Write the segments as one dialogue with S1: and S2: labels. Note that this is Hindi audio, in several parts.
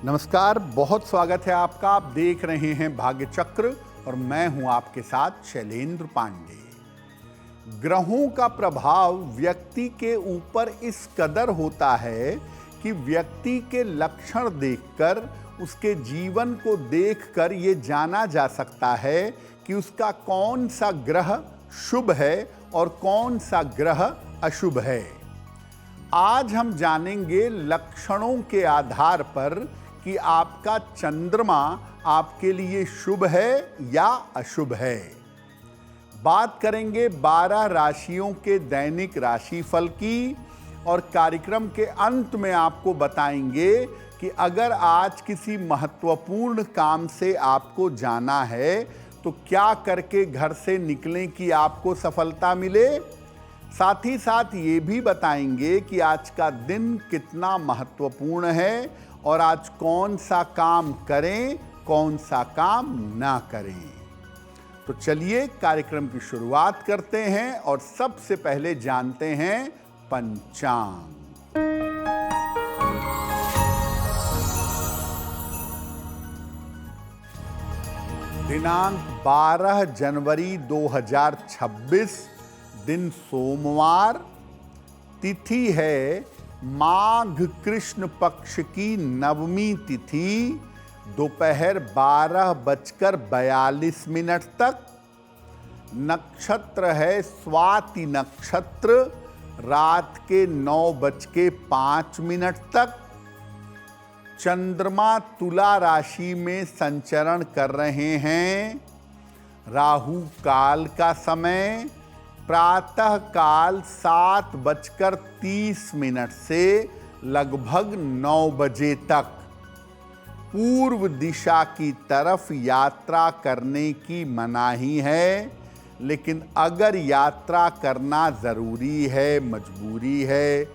S1: नमस्कार, बहुत स्वागत है आपका। आप देख रहे हैं भाग्य चक्र और मैं हूं आपके साथ शैलेंद्र पांडे। ग्रहों का प्रभाव व्यक्ति के ऊपर इस कदर होता है कि व्यक्ति के लक्षण देखकर, उसके जीवन को देखकर ये जाना जा सकता है कि उसका कौन सा ग्रह शुभ है और कौन सा ग्रह अशुभ है। आज हम जानेंगे लक्षणों के आधार पर कि आपका चंद्रमा आपके लिए शुभ है या अशुभ है। बात करेंगे 12 राशियों के दैनिक राशिफल की और कार्यक्रम के अंत में आपको बताएंगे कि अगर आज किसी महत्वपूर्ण काम से आपको जाना है तो क्या करके घर से निकलें कि आपको सफलता मिले। साथ ही साथ ये भी बताएंगे कि आज का दिन कितना महत्वपूर्ण है और आज कौन सा काम करें, कौन सा काम ना करें। तो चलिए कार्यक्रम की शुरुआत करते हैं और सबसे पहले जानते हैं पंचांग। दिनांक 12 जनवरी 2026, दिन सोमवार, तिथि है माघ कृष्ण पक्ष की नवमी तिथि, दोपहर 12:42 तक। नक्षत्र है स्वाति नक्षत्र, रात के 9:05 तक। चंद्रमा तुला राशि में संचरण कर रहे हैं। राहु काल का समय प्रातः काल 7:30 से लगभग 9 बजे तक। पूर्व दिशा की तरफ यात्रा करने की मनाही है, लेकिन अगर यात्रा करना ज़रूरी है, मजबूरी है,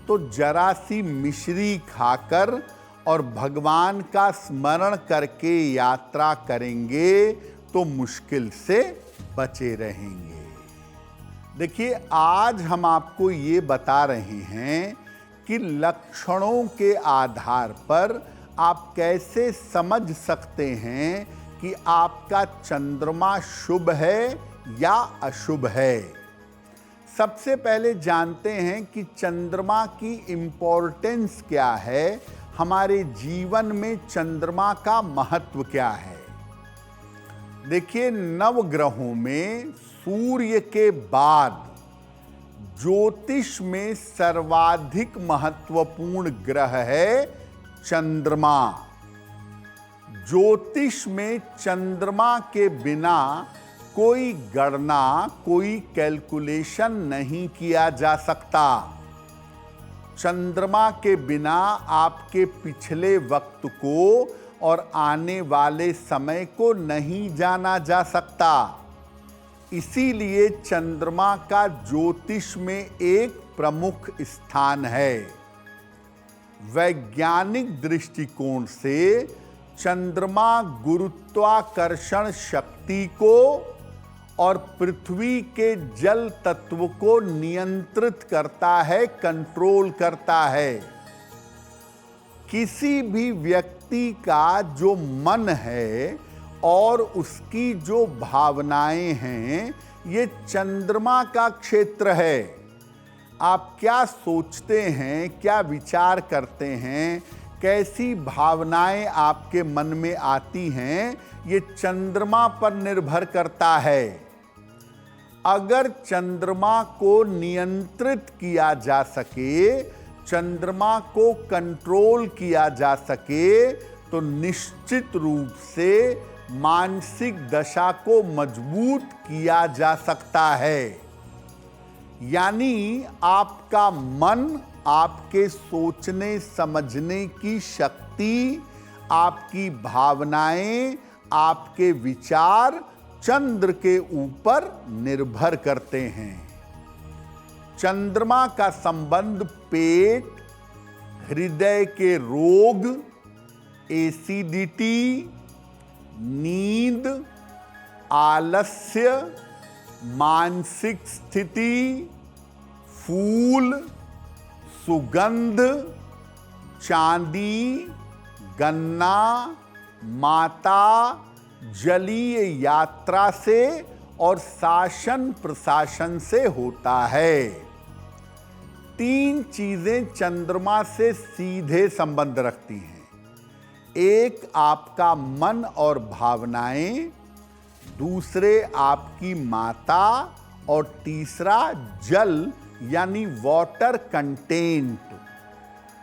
S1: तो जरा सी मिश्री खाकर और भगवान का स्मरण करके यात्रा करेंगे तो मुश्किल से बचे रहेंगे। देखिए, आज हम आपको ये बता रहे हैं कि लक्षणों के आधार पर आप कैसे समझ सकते हैं कि आपका चंद्रमा शुभ है या अशुभ है। सबसे पहले जानते हैं कि चंद्रमा की इम्पोर्टेंस क्या है, हमारे जीवन में चंद्रमा का महत्व क्या है। देखिए, नवग्रहों में सूर्य के बाद ज्योतिष में सर्वाधिक महत्वपूर्ण ग्रह है चंद्रमा। ज्योतिष में चंद्रमा के बिना कोई गणना, कोई कैलकुलेशन नहीं किया जा सकता। चंद्रमा के बिना आपके पिछले वक्त को और आने वाले समय को नहीं जाना जा सकता। इसीलिए चंद्रमा का ज्योतिष में एक प्रमुख स्थान है। वैज्ञानिक दृष्टिकोण से चंद्रमा गुरुत्वाकर्षण शक्ति को और पृथ्वी के जल तत्व को नियंत्रित करता है, कंट्रोल करता है। किसी भी व्यक्ति का जो मन है और उसकी जो भावनाएं हैं, ये चंद्रमा का क्षेत्र है। आप क्या सोचते हैं, क्या विचार करते हैं, कैसी भावनाएं आपके मन में आती हैं, ये चंद्रमा पर निर्भर करता है। अगर चंद्रमा को नियंत्रित किया जा सके, चंद्रमा को कंट्रोल किया जा सके, तो निश्चित रूप से मानसिक दशा को मजबूत किया जा सकता है। यानी आपका मन, आपके सोचने समझने की शक्ति, आपकी भावनाएं, आपके विचार चंद्र के ऊपर निर्भर करते हैं। चंद्रमा का संबंध पेट, हृदय के रोग, एसिडिटी, नींद, आलस्य, मानसिक स्थिति, फूल, सुगंध, चांदी, गन्ना माता जलीय यात्रा से और शासन प्रशासन से होता है। 3 चीजें चंद्रमा से सीधे संबंध रखती हैं। एक आपका मन और भावनाएं, दूसरे आपकी माता और तीसरा जल यानी वाटर कंटेंट।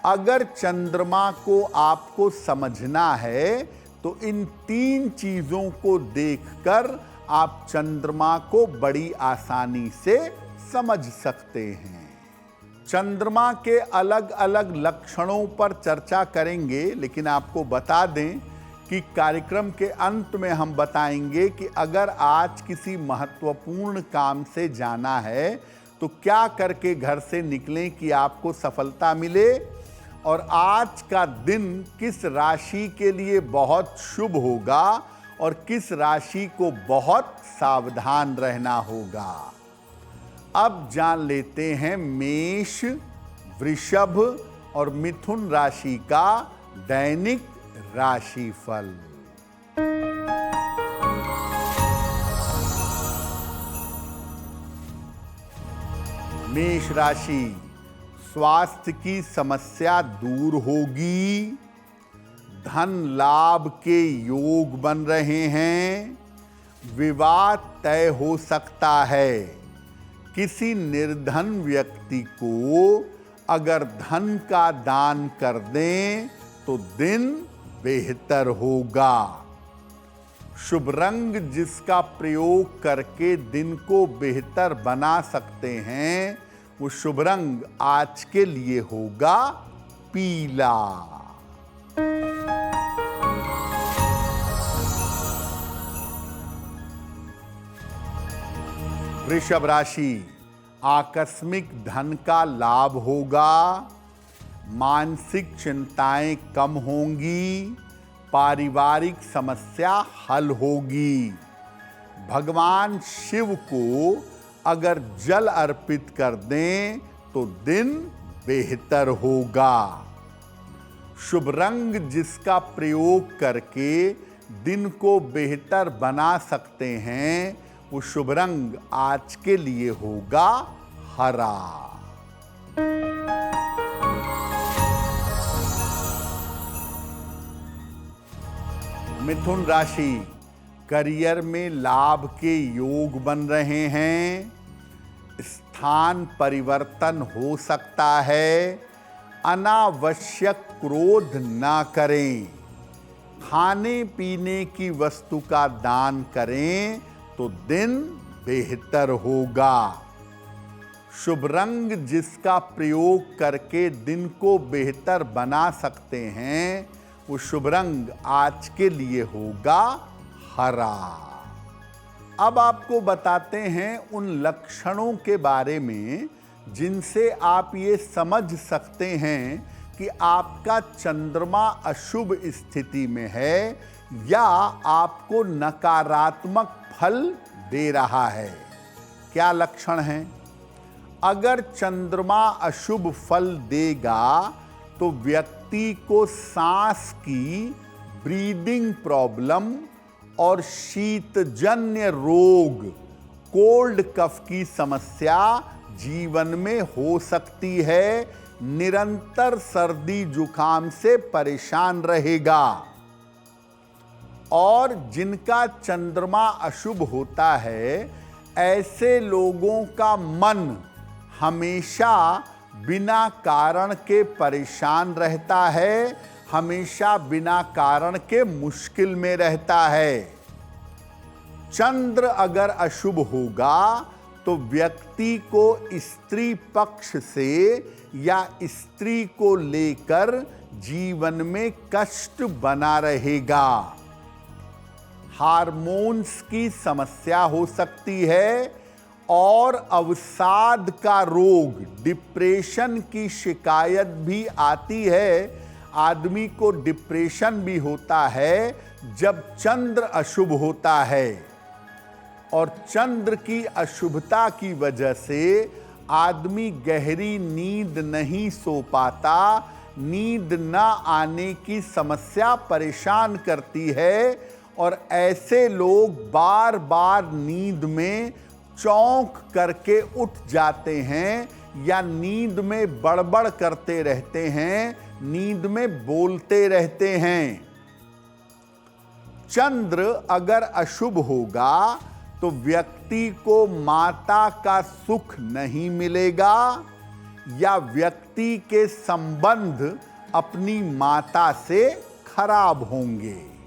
S1: अगर चंद्रमा को आपको समझना है तो इन 3 चीजों को देखकर आप चंद्रमा को बड़ी आसानी से समझ सकते हैं। चंद्रमा के अलग अलग लक्षणों पर चर्चा करेंगे, लेकिन आपको बता दें कि कार्यक्रम के अंत में हम बताएंगे कि अगर आज किसी महत्वपूर्ण काम से जाना है तो क्या करके घर से निकलें कि आपको सफलता मिले, और आज का दिन किस राशि के लिए बहुत शुभ होगा और किस राशि को बहुत सावधान रहना होगा। अब जान लेते हैं मेष, वृषभ और मिथुन राशि का दैनिक राशिफल। मेष राशि, स्वास्थ्य की समस्या दूर होगी। धन लाभ के योग बन रहे हैं। विवाद तय हो सकता है। किसी निर्धन व्यक्ति को अगर धन का दान कर दें तो दिन बेहतर होगा। शुभ रंग जिसका प्रयोग करके दिन को बेहतर बना सकते हैं, वो शुभ रंग आज के लिए होगा पीला। वृषभ राशि, आकस्मिक धन का लाभ होगा। मानसिक चिंताएं कम होंगी। पारिवारिक समस्या हल होगी। भगवान शिव को अगर जल अर्पित कर दें तो दिन बेहतर होगा। शुभ रंग जिसका प्रयोग करके दिन को बेहतर बना सकते हैं, वो शुभ रंग आज के लिए होगा हरा। मिथुन राशि, करियर में लाभ के योग बन रहे हैं। स्थान परिवर्तन हो सकता है। अनावश्यक क्रोध ना करें। खाने पीने की वस्तु का दान करें तो दिन बेहतर होगा। शुभ रंग जिसका प्रयोग करके दिन को बेहतर बना सकते हैं, वो शुभ रंग आज के लिए होगा हरा। अब आपको बताते हैं उन लक्षणों के बारे में जिनसे आप ये समझ सकते हैं कि आपका चंद्रमा अशुभ स्थिति में है या आपको नकारात्मक फल दे रहा है। क्या लक्षण हैं? अगर चंद्रमा अशुभ फल देगा तो व्यक्ति को सांस की ब्रीदिंग प्रॉब्लम और शीतजन्य रोग, कोल्ड कफ की समस्या जीवन में हो सकती है। निरंतर सर्दी जुकाम से परेशान रहेगा। और जिनका चंद्रमा अशुभ होता है, ऐसे लोगों का मन हमेशा बिना कारण के परेशान रहता है, हमेशा बिना कारण के मुश्किल में रहता है। चंद्र अगर अशुभ होगा तो व्यक्ति को स्त्री पक्ष से या स्त्री को लेकर जीवन में कष्ट बना रहेगा। हार्मोन्स की समस्या हो सकती है और अवसाद का रोग, डिप्रेशन की शिकायत भी आती है। आदमी को डिप्रेशन भी होता है जब चंद्र अशुभ होता है, और चंद्र की अशुभता की वजह से आदमी गहरी नींद नहीं सो पाता, नींद न आने की समस्या परेशान करती है और ऐसे लोग बार बार नींद में चौंक करके उठ जाते हैं या नींद में बड़बड़ करते रहते हैं, नींद में बोलते रहते हैं। चंद्र अगर अशुभ होगा तो व्यक्ति को माता का सुख नहीं मिलेगा या व्यक्ति के संबंध अपनी माता से खराब होंगे।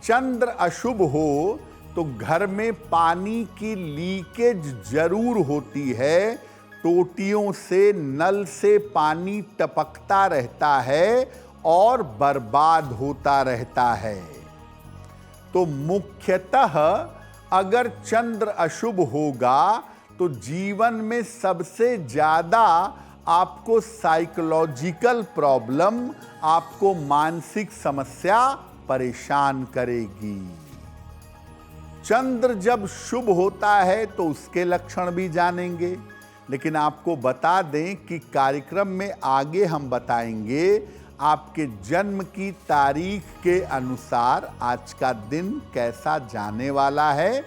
S1: चंद्र अशुभ हो तो घर में पानी की लीकेज जरूर होती है, टोटियों से नल से पानी टपकता रहता है और बर्बाद होता रहता है। तो मुख्यतः अगर चंद्र अशुभ होगा तो जीवन में सबसे ज्यादा आपको साइकोलॉजिकल प्रॉब्लम, आपको मानसिक समस्या परेशान करेगी। चंद्र जब शुभ होता है तो उसके लक्षण भी जानेंगे, लेकिन आपको बता दें कि कार्यक्रम में आगे हम बताएंगे आपके जन्म की तारीख के अनुसार आज का दिन कैसा जाने वाला है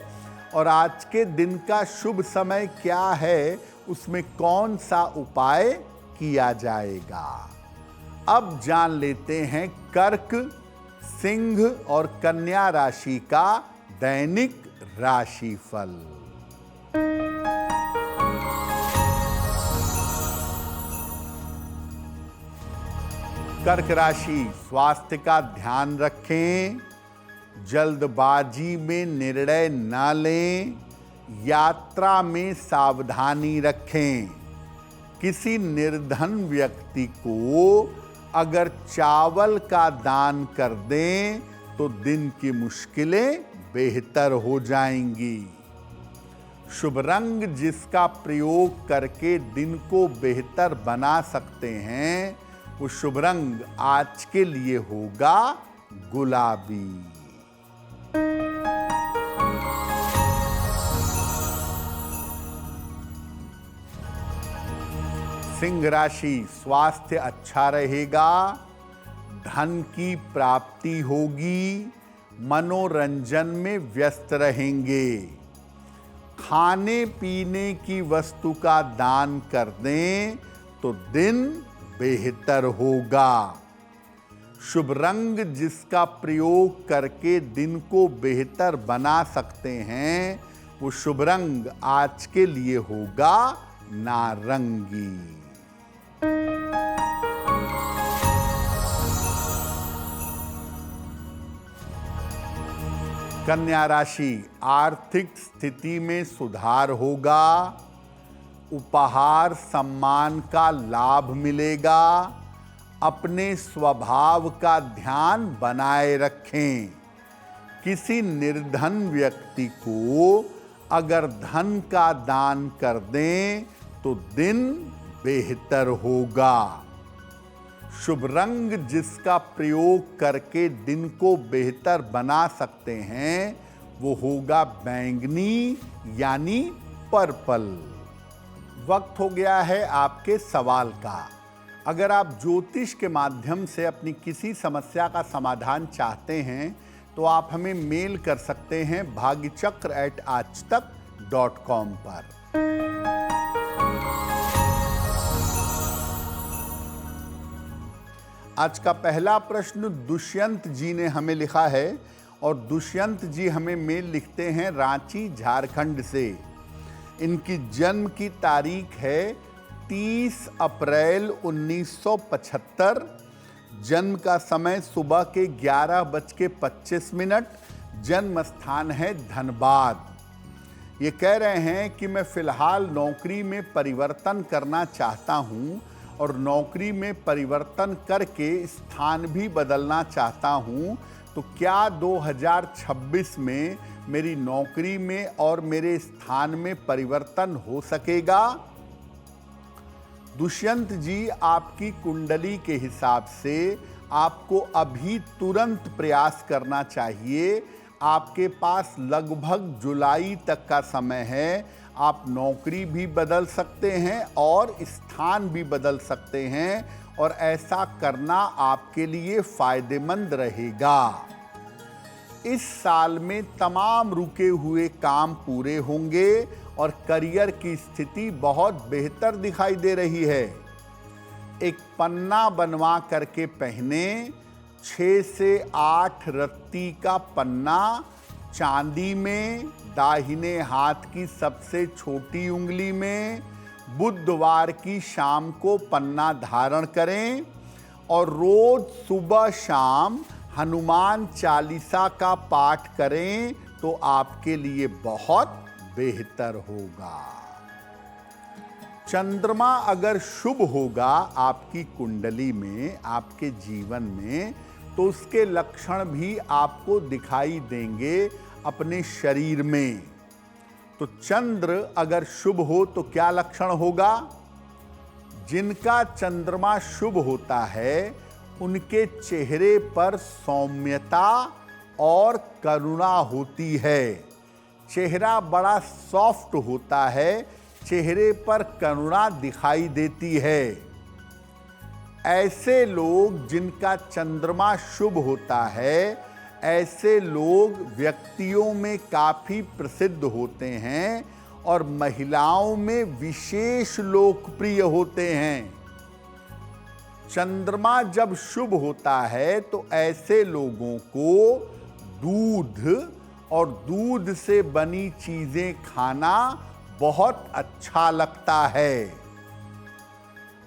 S1: और आज के दिन का शुभ समय क्या है, उसमें कौन सा उपाय किया जाएगा। अब जान लेते हैं कर्क, सिंह और कन्या राशि का दैनिक राशिफल। कर्क राशि, स्वास्थ्य का ध्यान रखें, जल्दबाजी में निर्णय न लें, यात्रा में सावधानी रखें। किसी निर्धन व्यक्ति को अगर चावल का दान कर दें तो दिन की मुश्किलें बेहतर हो जाएंगी। शुभ रंग जिसका प्रयोग करके दिन को बेहतर बना सकते हैं वो शुभ रंग आज के लिए होगा गुलाबी। सिंह राशि, स्वास्थ्य अच्छा रहेगा, धन की प्राप्ति होगी, मनोरंजन में व्यस्त रहेंगे। खाने पीने की वस्तु का दान कर दें तो दिन बेहतर होगा। शुभ रंग जिसका प्रयोग करके दिन को बेहतर बना सकते हैं वो शुभ रंग आज के लिए होगा नारंगी। कन्या राशि, आर्थिक स्थिति में सुधार होगा, उपहार सम्मान का लाभ मिलेगा। अपने स्वभाव का ध्यान बनाए रखें। किसी निर्धन व्यक्ति को अगर धन का दान कर दें तो दिन बेहतर होगा। शुभ रंग जिसका प्रयोग करके दिन को बेहतर बना सकते हैं वो होगा बैंगनी यानी पर्पल। वक्त हो गया है आपके सवाल का। अगर आप ज्योतिष के माध्यम से अपनी किसी समस्या का समाधान चाहते हैं तो आप हमें मेल कर सकते हैं bhagyachakra@aajtak.com पर। आज का पहला प्रश्न दुष्यंत जी ने हमें लिखा है और दुष्यंत जी हमें मेल लिखते हैं रांची झारखंड से। इनकी जन्म की तारीख है 30 अप्रैल 1975। जन्म का समय सुबह के 11:25। जन्म स्थान है धनबाद। ये कह रहे हैं कि मैं फिलहाल नौकरी में परिवर्तन करना चाहता हूँ और नौकरी में परिवर्तन करके स्थान भी बदलना चाहता हूँ, तो क्या 2026 में मेरी नौकरी में और मेरे स्थान में परिवर्तन हो सकेगा? दुष्यंत जी, आपकी कुंडली के हिसाब से आपको अभी तुरंत प्रयास करना चाहिए। आपके पास लगभग जुलाई तक का समय है। आप नौकरी भी बदल सकते हैं और स्थान भी बदल सकते हैं और ऐसा करना आपके लिए फायदेमंद रहेगा। इस साल में तमाम रुके हुए काम पूरे होंगे और करियर की स्थिति बहुत बेहतर दिखाई दे रही है। एक पन्ना बनवा करके पहने, 6 से 8 रत्ती का पन्ना चांदी में, दाहिने हाथ की सबसे छोटी उंगली में, बुधवार की शाम को पन्ना धारण करें और रोज सुबह शाम हनुमान चालीसा का पाठ करें तो आपके लिए बहुत बेहतर होगा। चंद्रमा अगर शुभ होगा आपकी कुंडली में, आपके जीवन में, तो उसके लक्षण भी आपको दिखाई देंगे अपने शरीर में। तो चंद्र अगर शुभ हो तो क्या लक्षण होगा? जिनका चंद्रमा शुभ होता है उनके चेहरे पर सौम्यता और करुणा होती है। चेहरा बड़ा सॉफ्ट होता है, चेहरे पर करुणा दिखाई देती है। ऐसे लोग जिनका चंद्रमा शुभ होता है, ऐसे लोग व्यक्तियों में काफी प्रसिद्ध होते हैं और महिलाओं में विशेष लोकप्रिय होते हैं। चंद्रमा जब शुभ होता है तो ऐसे लोगों को दूध और दूध से बनी चीजें खाना बहुत अच्छा लगता है।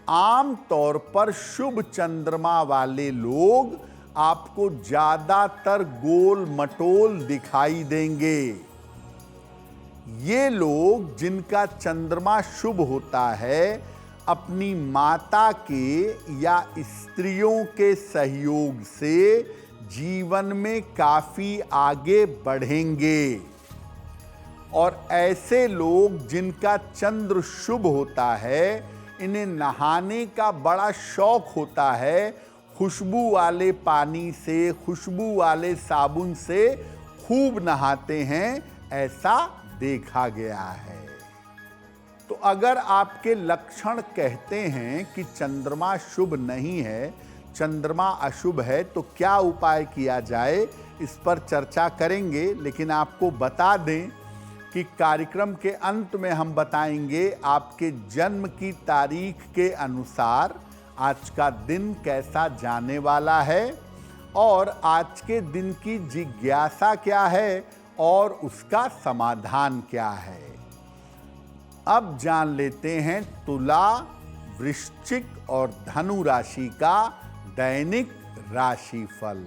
S1: आम तौर पर शुभ चंद्रमा वाले लोग आपको ज्यादातर गोल मटोल दिखाई देंगे। ये लोग जिनका चंद्रमा शुभ होता है, अपनी माता के या स्त्रियों के सहयोग से जीवन में काफी आगे बढ़ेंगे। और ऐसे लोग जिनका चंद्र शुभ होता है, इन्हें नहाने का बड़ा शौक होता है। खुशबू वाले पानी से, खुशबू वाले साबुन से खूब नहाते हैं, ऐसा देखा गया है। तो अगर आपके लक्षण कहते हैं कि चंद्रमा शुभ नहीं है, चंद्रमा अशुभ है, तो क्या उपाय किया जाए, इस पर चर्चा करेंगे। लेकिन आपको बता दें कि कार्यक्रम के अंत में हम बताएंगे आपके जन्म की तारीख के अनुसार आज का दिन कैसा जाने वाला है और आज के दिन की जिज्ञासा क्या है और उसका समाधान क्या है। अब जान लेते हैं तुला, वृश्चिक और धनु राशि का दैनिक राशिफल।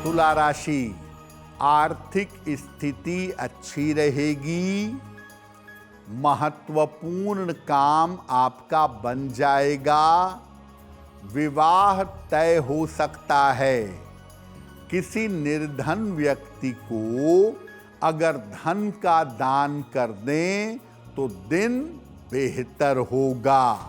S1: तुला राशि, आर्थिक स्थिति अच्छी रहेगी। महत्वपूर्ण काम आपका बन जाएगा। विवाह तय हो सकता है। किसी निर्धन व्यक्ति को अगर धन का दान कर दें तो दिन बेहतर होगा।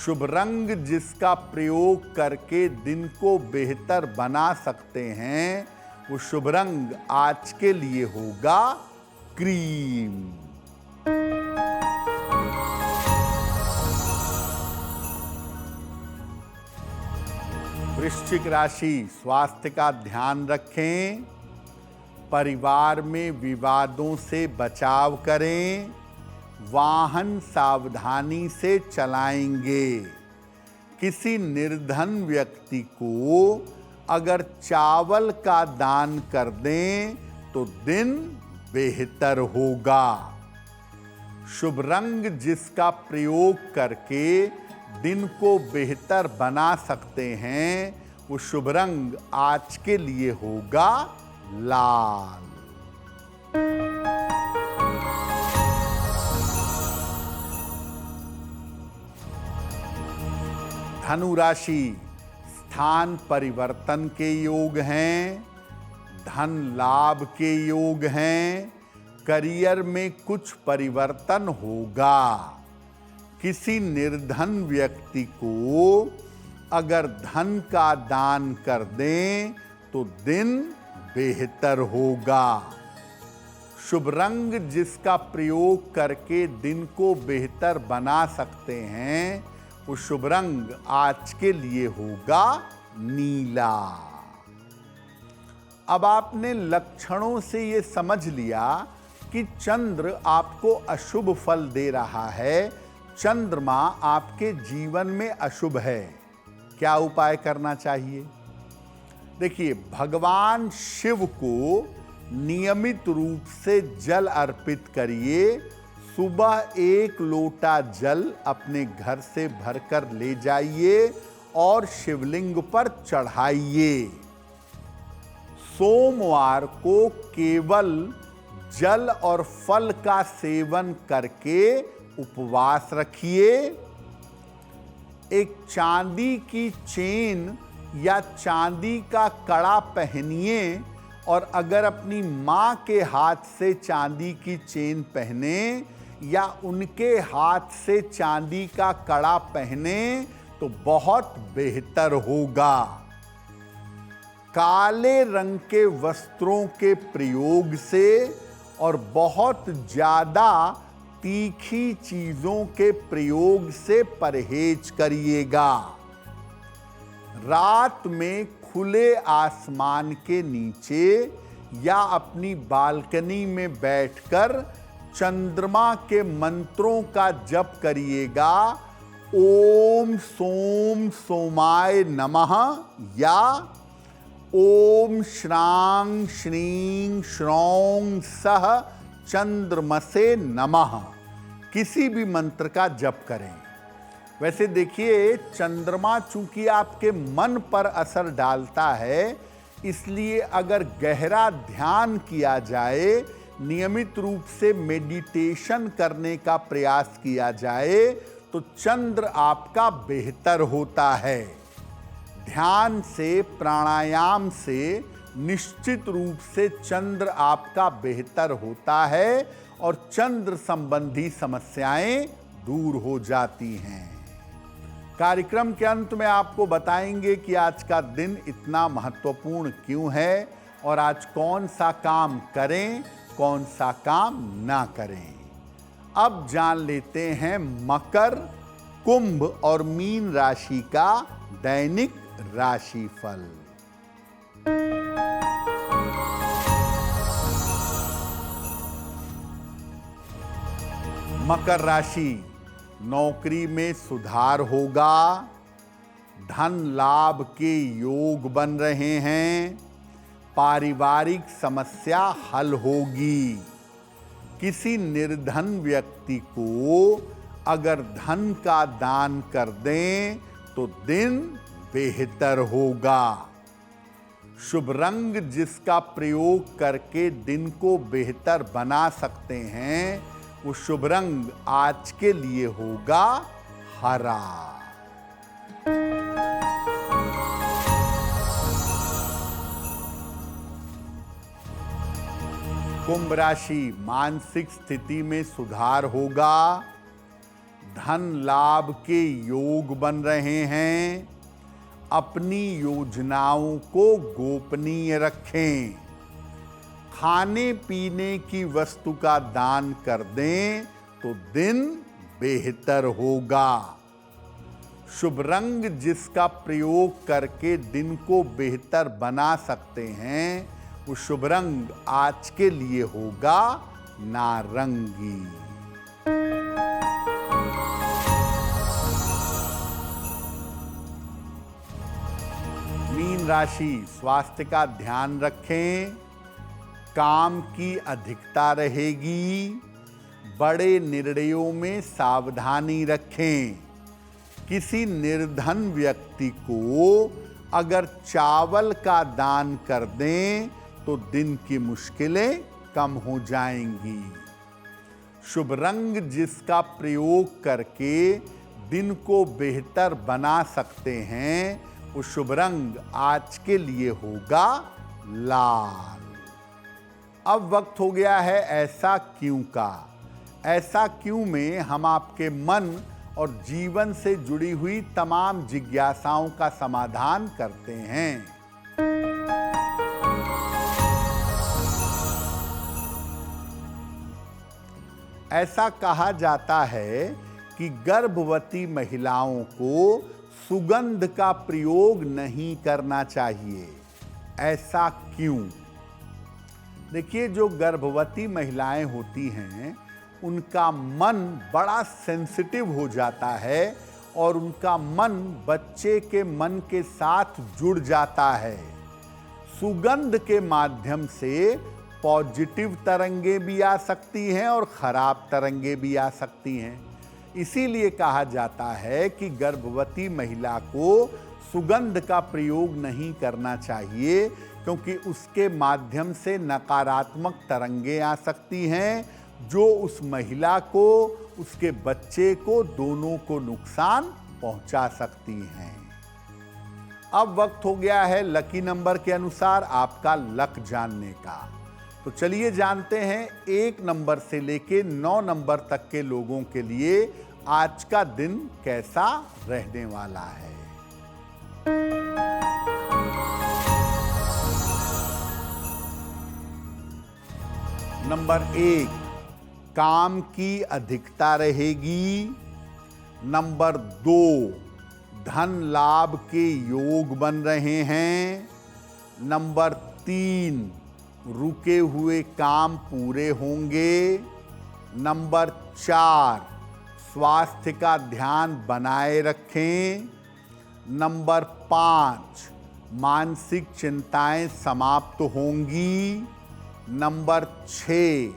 S1: शुभ रंग जिसका प्रयोग करके दिन को बेहतर बना सकते हैं, वो शुभ रंग आज के लिए होगा क्रीम। वृश्चिक राशि, स्वास्थ्य का ध्यान रखें। परिवार में विवादों से बचाव करें। वाहन सावधानी से चलाएंगे। किसी निर्धन व्यक्ति को अगर चावल का दान कर दें तो दिन बेहतर होगा। शुभ रंग जिसका प्रयोग करके दिन को बेहतर बना सकते हैं, वो शुभ रंग आज के लिए होगा लाल। धनु राशि, स्थान परिवर्तन के योग हैं। धन लाभ के योग हैं। करियर में कुछ परिवर्तन होगा। किसी निर्धन व्यक्ति को अगर धन का दान कर दें तो दिन बेहतर होगा। शुभ रंग जिसका प्रयोग करके दिन को बेहतर बना सकते हैं, वो शुभ रंग आज के लिए होगा नीला। अब आपने लक्षणों से ये समझ लिया कि चंद्र आपको अशुभ फल दे रहा है, चंद्रमा आपके जीवन में अशुभ है। क्या उपाय करना चाहिए? देखिए, भगवान शिव को नियमित रूप से जल अर्पित करिए। सुबह 1 लोटा जल अपने घर से भरकर ले जाइए और शिवलिंग पर चढ़ाइए। सोमवार को केवल जल और फल का सेवन करके उपवास रखिए। एक चांदी की चेन या चांदी का कड़ा पहनिए, और अगर अपनी मां के हाथ से चांदी की चेन पहने या उनके हाथ से चांदी का कड़ा पहने तो बहुत बेहतर होगा। काले रंग के वस्त्रों के प्रयोग से और बहुत ज्यादा तीखी चीजों के प्रयोग से परहेज करिएगा। रात में खुले आसमान के नीचे या अपनी बालकनी में बैठकर चंद्रमा के मंत्रों का जप करिएगा। ओम सोम सोमाय नमः या ओम श्रांग श्रीं श्रौं सह चंद्रमसे नमः, किसी भी मंत्र का जप करें। वैसे देखिए, चंद्रमा चूंकि आपके मन पर असर डालता है, इसलिए अगर गहरा ध्यान किया जाए, नियमित रूप से मेडिटेशन करने का प्रयास किया जाए, तो चंद्र आपका बेहतर होता है। ध्यान से, प्राणायाम से निश्चित रूप से चंद्र आपका बेहतर होता है और चंद्र संबंधी समस्याएं दूर हो जाती हैं। कार्यक्रम के अंत में आपको बताएंगे कि आज का दिन इतना महत्वपूर्ण क्यों है और आज कौन सा काम करें, कौन सा काम ना करें। अब जान लेते हैं मकर, कुंभ और मीन राशि का दैनिक राशिफल। मकर राशि, नौकरी में सुधार होगा, धन लाभ के योग बन रहे हैं, पारिवारिक समस्या हल होगी। किसी निर्धन व्यक्ति को अगर धन का दान कर दें तो दिन बेहतर होगा। शुभ रंग जिसका प्रयोग करके दिन को बेहतर बना सकते हैं, वो शुभ रंग आज के लिए होगा हरा। कुंभ राशि, मानसिक स्थिति में सुधार होगा, धन लाभ के योग बन रहे हैं। अपनी योजनाओं को गोपनीय रखें। खाने पीने की वस्तु का दान कर दें तो दिन बेहतर होगा। शुभ रंग जिसका प्रयोग करके दिन को बेहतर बना सकते हैं, वो शुभ रंग आज के लिए होगा नारंगी। मीन राशि, स्वास्थ्य का ध्यान रखें, काम की अधिकता रहेगी, बड़े निर्णयों में सावधानी रखें। किसी निर्धन व्यक्ति को अगर चावल का दान कर दें तो दिन की मुश्किलें कम हो जाएंगी। शुभ रंग जिसका प्रयोग करके दिन को बेहतर बना सकते हैं, वो शुभ रंग आज के लिए होगा लाल। अब वक्त हो गया है ऐसा क्यों का। ऐसा क्यों में हम आपके मन और जीवन से जुड़ी हुई तमाम जिज्ञासाओं का समाधान करते हैं। ऐसा कहा जाता है कि गर्भवती महिलाओं को सुगंध का प्रयोग नहीं करना चाहिए। ऐसा क्यों? देखिए, जो गर्भवती महिलाएं होती हैं उनका मन बड़ा सेंसिटिव हो जाता है और उनका मन बच्चे के मन के साथ जुड़ जाता है। सुगंध के माध्यम से पॉजिटिव तरंगे भी आ सकती हैं और खराब तरंगे भी आ सकती हैं। इसीलिए कहा जाता है कि गर्भवती महिला को सुगंध का प्रयोग नहीं करना चाहिए, क्योंकि उसके माध्यम से नकारात्मक तरंगे आ सकती हैं जो उस महिला को, उसके बच्चे को, दोनों को नुकसान पहुंचा सकती हैं। अब वक्त हो गया है लकी नंबर के अनुसार आपका लक जानने का। तो चलिए जानते हैं 1 नंबर से लेके 9 नंबर तक के लोगों के लिए आज का दिन कैसा रहने वाला है। नंबर 1, काम की अधिकता रहेगी। नंबर 2, धन लाभ के योग बन रहे हैं। नंबर 3, रुके हुए काम पूरे होंगे। नंबर 4, स्वास्थ्य का ध्यान बनाए रखें। नंबर 5, मानसिक चिंताएं समाप्त होंगी। नंबर 6,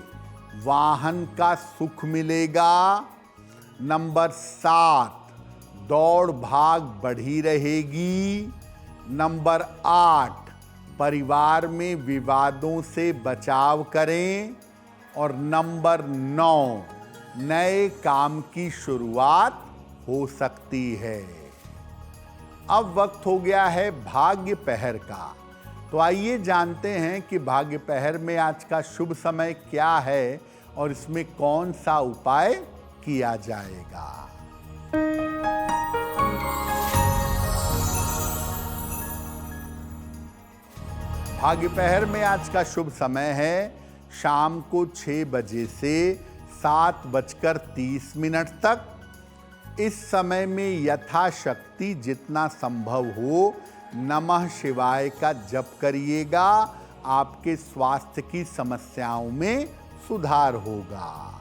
S1: वाहन का सुख मिलेगा। नंबर 7, दौड़ भाग बढ़ी रहेगी। नंबर 8, परिवार में विवादों से बचाव करें। और नंबर 9, नए काम की शुरुआत हो सकती है। अब वक्त हो गया है भाग्य पहर का। तो आइए जानते हैं कि भाग्य पहर में आज का शुभ समय क्या है और इसमें कौन सा उपाय किया जाएगा। भाग्य पहर में आज का शुभ समय है शाम को 6 बजे से 7:30 तक। इस समय में यथाशक्ति जितना संभव हो नमः शिवाय का जप करिएगा। आपके स्वास्थ्य की समस्याओं में सुधार होगा।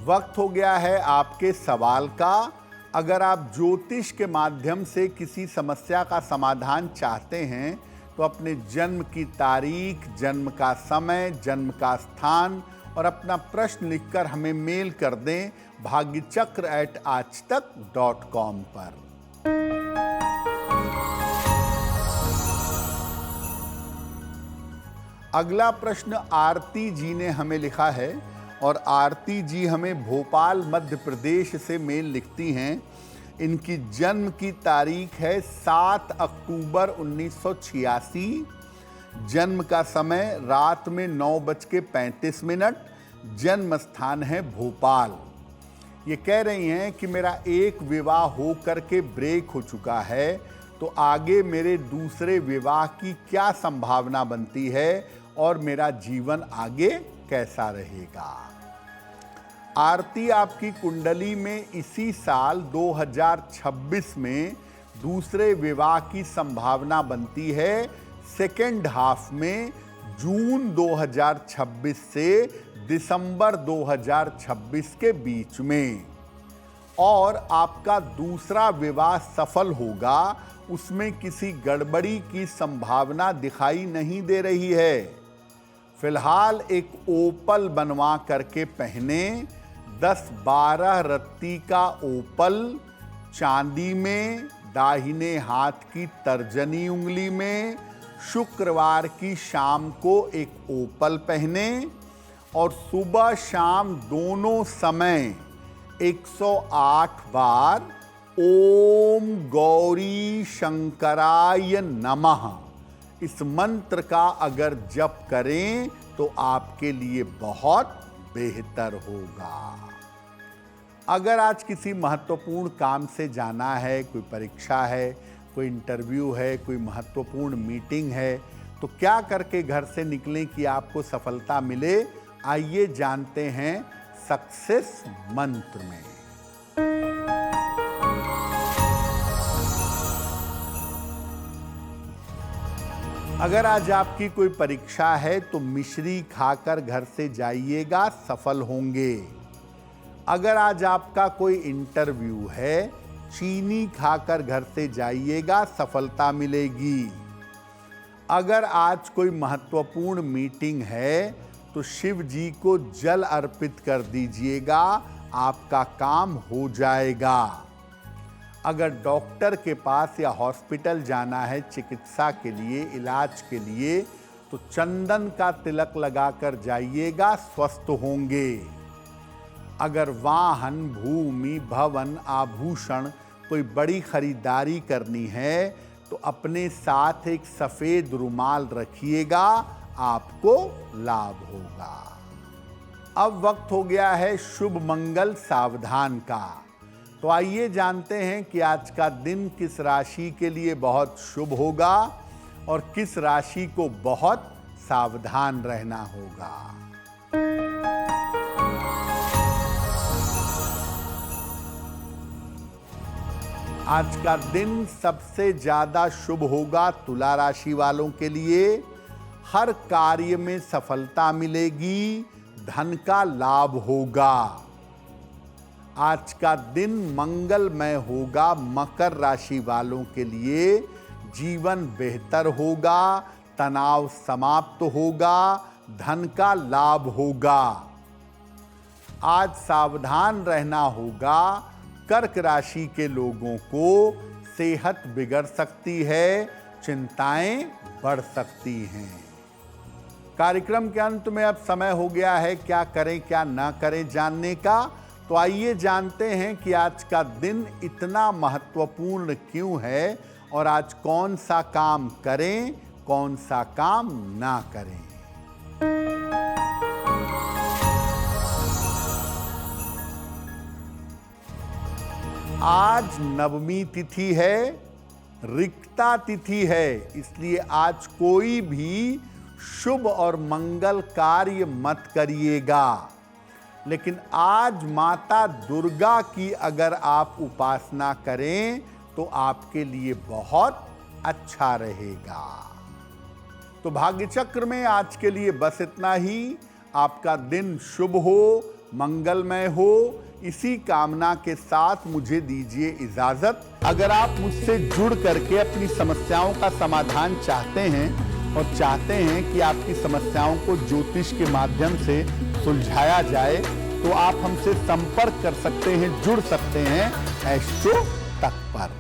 S1: वक्त हो गया है आपके सवाल का। अगर आप ज्योतिष के माध्यम से किसी समस्या का समाधान चाहते हैं तो अपने जन्म की तारीख, जन्म का समय, जन्म का स्थान और अपना प्रश्न लिखकर हमें मेल कर दें bhagyachakra@aajtak.com पर। अगला प्रश्न आरती जी ने हमें लिखा है और आरती जी हमें भोपाल मध्य प्रदेश से मेल लिखती हैं। इनकी जन्म की तारीख है 7 अक्टूबर 1986। जन्म का समय रात में 9:35। जन्म स्थान है भोपाल। ये कह रही हैं कि मेरा एक विवाह हो करके ब्रेक हो चुका है, तो आगे मेरे दूसरे विवाह की क्या संभावना बनती है और मेरा जीवन आगे कैसा रहेगा। आरती, आपकी कुंडली में इसी साल 2026 में दूसरे विवाह की संभावना बनती है सेकेंड हाफ में, जून 2026 से दिसंबर 2026 के बीच में। और आपका दूसरा विवाह सफल होगा, उसमें किसी गड़बड़ी की संभावना दिखाई नहीं दे रही है। फिलहाल एक ओपल बनवा करके पहने। 10-12 रत्ती का ओपल चांदी में, दाहिने हाथ की तर्जनी उंगली में, शुक्रवार की शाम को एक ओपल पहने और सुबह शाम दोनों समय 108 बार ओम गौरी शंकराय नमः इस मंत्र का अगर जप करें तो आपके लिए बहुत बेहतर होगा। अगर आज किसी महत्वपूर्ण काम से जाना है, कोई परीक्षा है, कोई इंटरव्यू है, कोई महत्वपूर्ण मीटिंग है, तो क्या करके घर से निकलें कि आपको सफलता मिले। आइए जानते हैं सक्सेस मंत्र में। अगर आज आपकी कोई परीक्षा है तो मिश्री खाकर घर से जाइएगा, सफल होंगे। अगर आज आपका कोई इंटरव्यू है, चीनी खाकर घर से जाइएगा, सफलता मिलेगी। अगर आज कोई महत्वपूर्ण मीटिंग है तो शिव जी को जल अर्पित कर दीजिएगा, आपका काम हो जाएगा। अगर डॉक्टर के पास या हॉस्पिटल जाना है चिकित्सा के लिए, इलाज के लिए, तो चंदन का तिलक लगाकर जाइएगा, स्वस्थ होंगे। अगर वाहन, भूमि, भवन, आभूषण कोई बड़ी खरीदारी करनी है तो अपने साथ एक सफेद रुमाल रखिएगा, आपको लाभ होगा। अब वक्त हो गया है शुभ मंगल सावधान का। तो आइए जानते हैं कि आज का दिन किस राशि के लिए बहुत शुभ होगा और किस राशि को बहुत सावधान रहना होगा। आज का दिन सबसे ज्यादा शुभ होगा तुला राशि वालों के लिए। हर कार्य में सफलता मिलेगी, धन का लाभ होगा। आज का दिन मंगलमय होगा मकर राशि वालों के लिए। जीवन बेहतर होगा, तनाव समाप्त होगा, धन का लाभ होगा। आज सावधान रहना होगा। कर्क राशि के लोगों को सेहत बिगड़ सकती है, चिंताएं बढ़ सकती हैं। कार्यक्रम के अंत में अब समय हो गया है क्या करें क्या ना करें जानने का। तो आइए जानते हैं कि आज का दिन इतना महत्वपूर्ण क्यों है और आज कौन सा काम करें, कौन सा काम ना करें। आज नवमी तिथि है, रिक्ता तिथि है, इसलिए आज कोई भी शुभ और मंगल कार्य मत करिएगा। लेकिन आज माता दुर्गा की अगर आप उपासना करें तो आपके लिए बहुत अच्छा रहेगा। तो भाग्य चक्र में आज के लिए बस इतना ही। आपका दिन शुभ हो, मंगलमय हो, इसी कामना के साथ मुझे दीजिए इजाजत। अगर आप मुझसे जुड़ करके अपनी समस्याओं का समाधान चाहते हैं और चाहते हैं कि आपकी समस्याओं को ज्योतिष के माध्यम से सुलझाया जाए तो आप हमसे संपर्क कर सकते हैं, जुड़ सकते हैं एस्ट्रो तक पर।